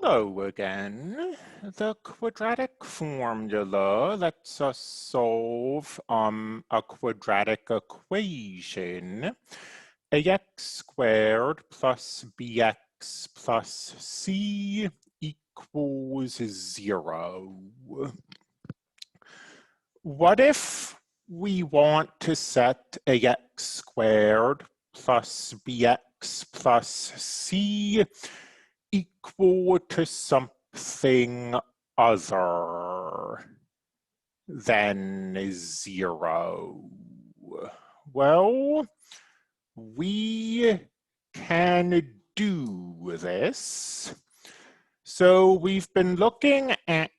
Hello again. The quadratic formula lets us solve a quadratic equation. Ax squared plus bx plus c equals 0. What if we want to set ax squared plus bx plus c equal to something other than 0? Well, we can do this. So we've been looking at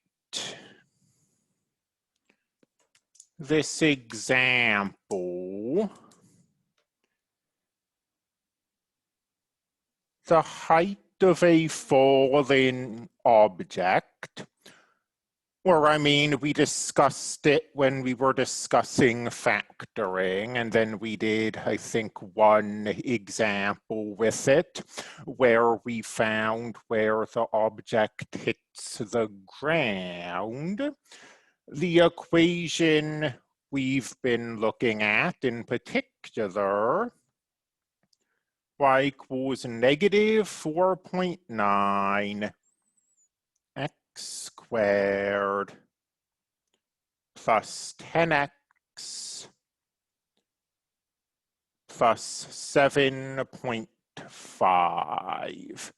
this example. The height of a falling object, or I mean, we discussed it when we were discussing factoring, and then we did, I think, one example with it where we found where the object hits the ground. The equation we've been looking at in particular, y equals negative 4.9 x squared plus 10x plus 7.5.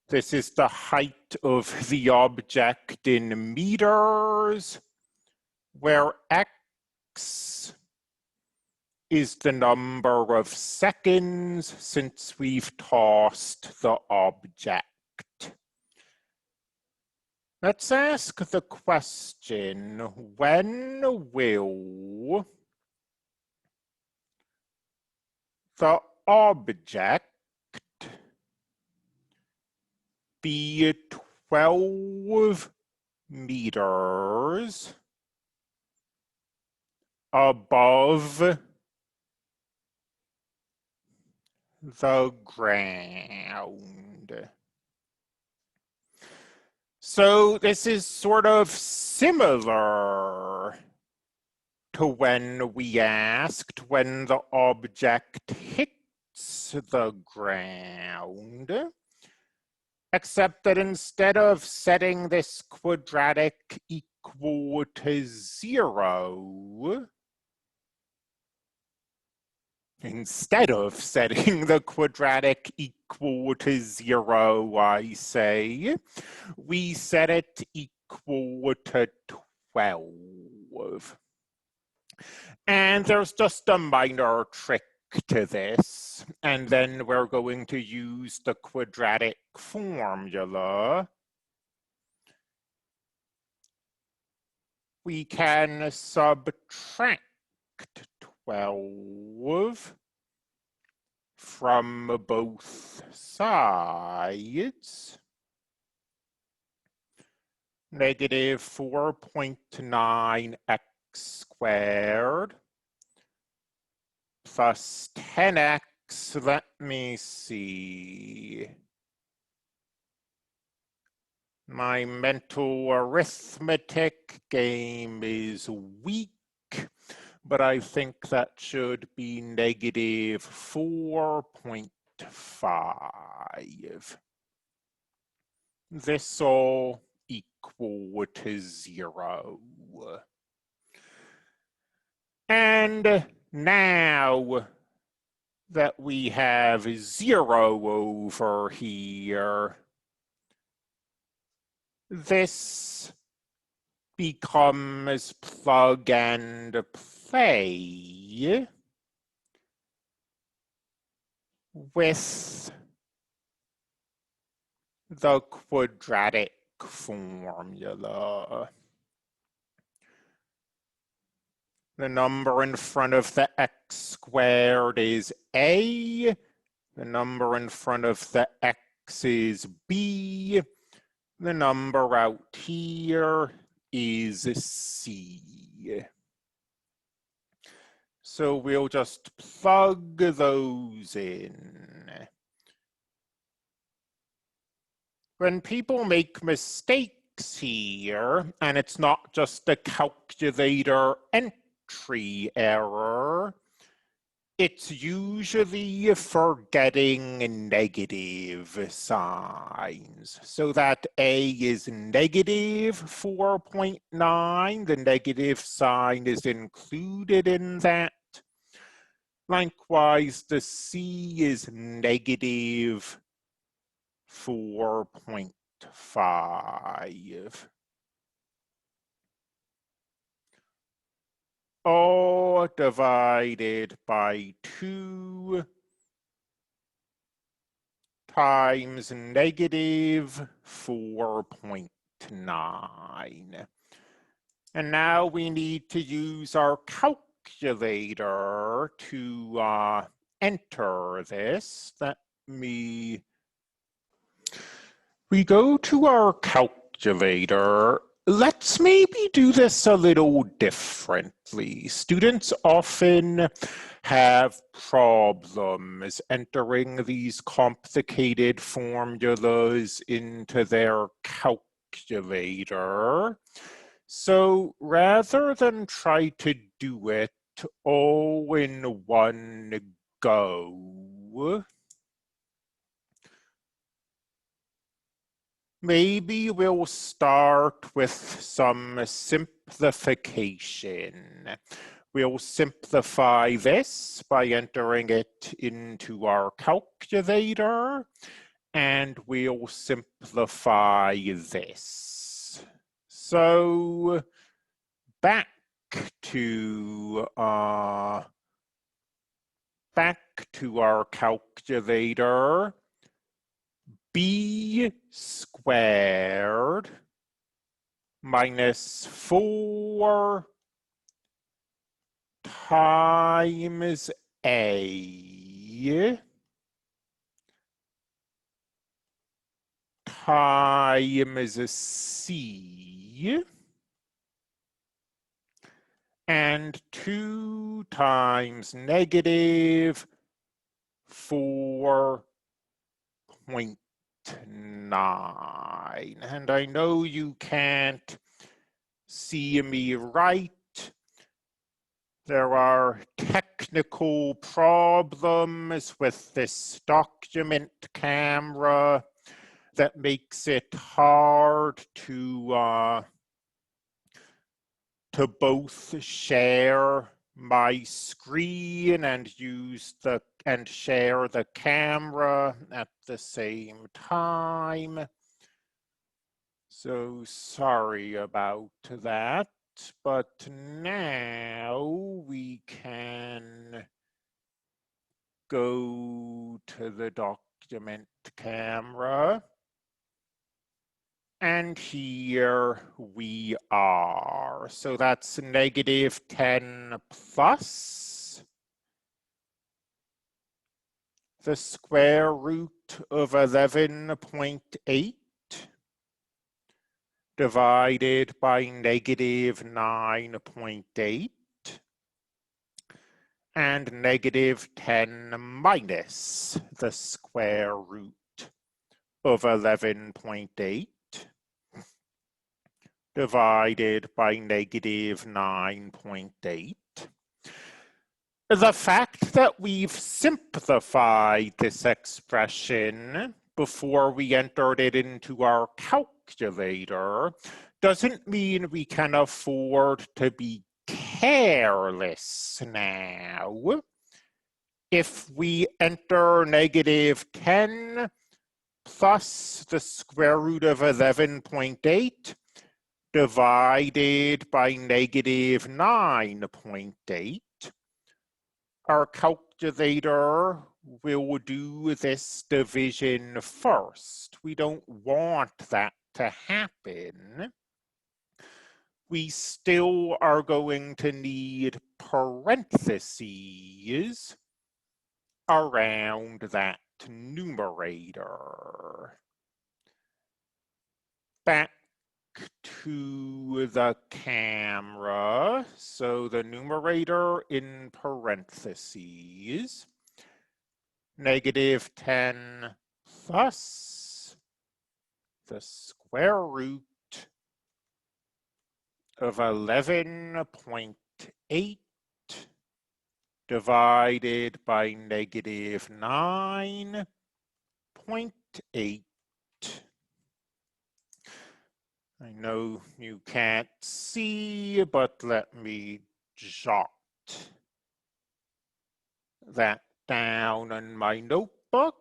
This is the height of the object in meters, where x is the number of seconds since we've tossed the object. Let's ask the question, when will the object be 12 meters above the ground? So this is sort of similar to when we asked when the object hits the ground, except that instead of setting this quadratic equal to 0, instead of setting the quadratic equal to 0, I say, we set it equal to 12. And there's just a minor trick to this, and then we're going to use the quadratic formula. We can subtract 12 from both sides. Negative 4.9 x squared plus 10x, let me see. My mental arithmetic game is weak, but I think that should be negative 4.5. This all equal to 0. And now that we have 0 over here, this becomes plug and play with the quadratic formula. The number in front of the x squared is a, the number in front of the x is b, the number out here is c. So we'll just plug those in. When people make mistakes here, and it's not just a calculator entry error, it's usually forgetting negative signs. So that A is negative 4.9, the negative sign is included in that. Likewise, the C is negative 4.5. All divided by 2 times negative 4.9. And now we need to use our calculator to enter this. We go to our calculator. Let's maybe do this a little differently. Students often have problems entering these complicated formulas into their calculator. So rather than try to do it all in one go, maybe we'll start with some simplification. We'll simplify this by entering it into our calculator, and we'll simplify this. So back to our calculator. B squared minus 4 times A times C and 2 times negative 4.9. And I know you can't see me right. There are technical problems with this document camera that makes it hard to both share my screen and share the camera at the same time. So sorry about that, but now we can go to the document camera. And here we are. So that's negative 10 plus the square root of 11.8 divided by negative 9.8 and negative 10 minus the square root of 11.8 divided by negative 9.8. The fact that we've simplified this expression before we entered it into our calculator doesn't mean we can afford to be careless now. If we enter negative 10 plus the square root of 11.8 divided by negative 9.8, our calculator will do this division first. We don't want that to happen. We still are going to need parentheses around that numerator. Back to the camera. So the numerator in parentheses, negative 10 plus the square root of 11.8 divided by negative 9.8. I know you can't see, but let me jot that down in my notebook.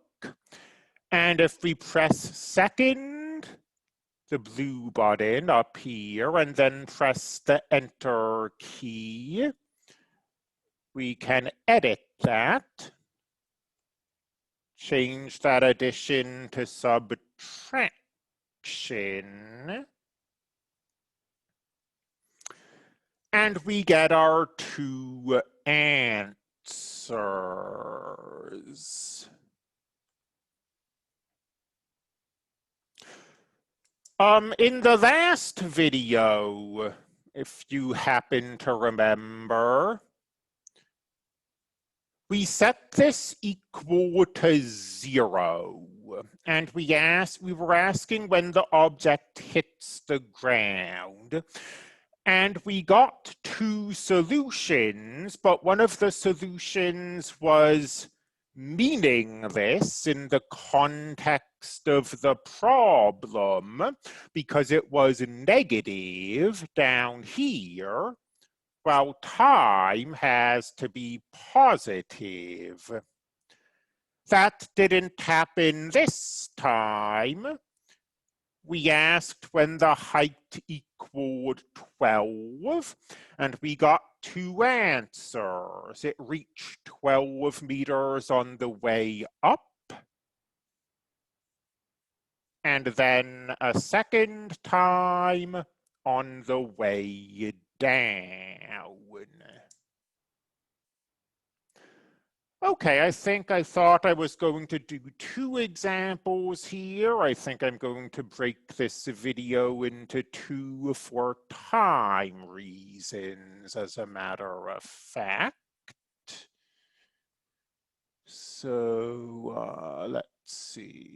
And if we press second, the blue button up here, and then press the enter key, we can edit that, change that addition to subtraction, and we get our two answers. In the last video, if you happen to remember, we set this equal to 0, and we were asking when the object hits the ground. And we got two solutions, but one of the solutions was meaningless in the context of the problem because it was negative down here, while time has to be positive. That didn't happen this time. We asked when the height equaled 12, and we got two answers. It reached 12 meters on the way up, and then a second time on the way down. Okay, I thought I was going to do two examples here. I think I'm going to break this video into two for time reasons, as a matter of fact. So let's see.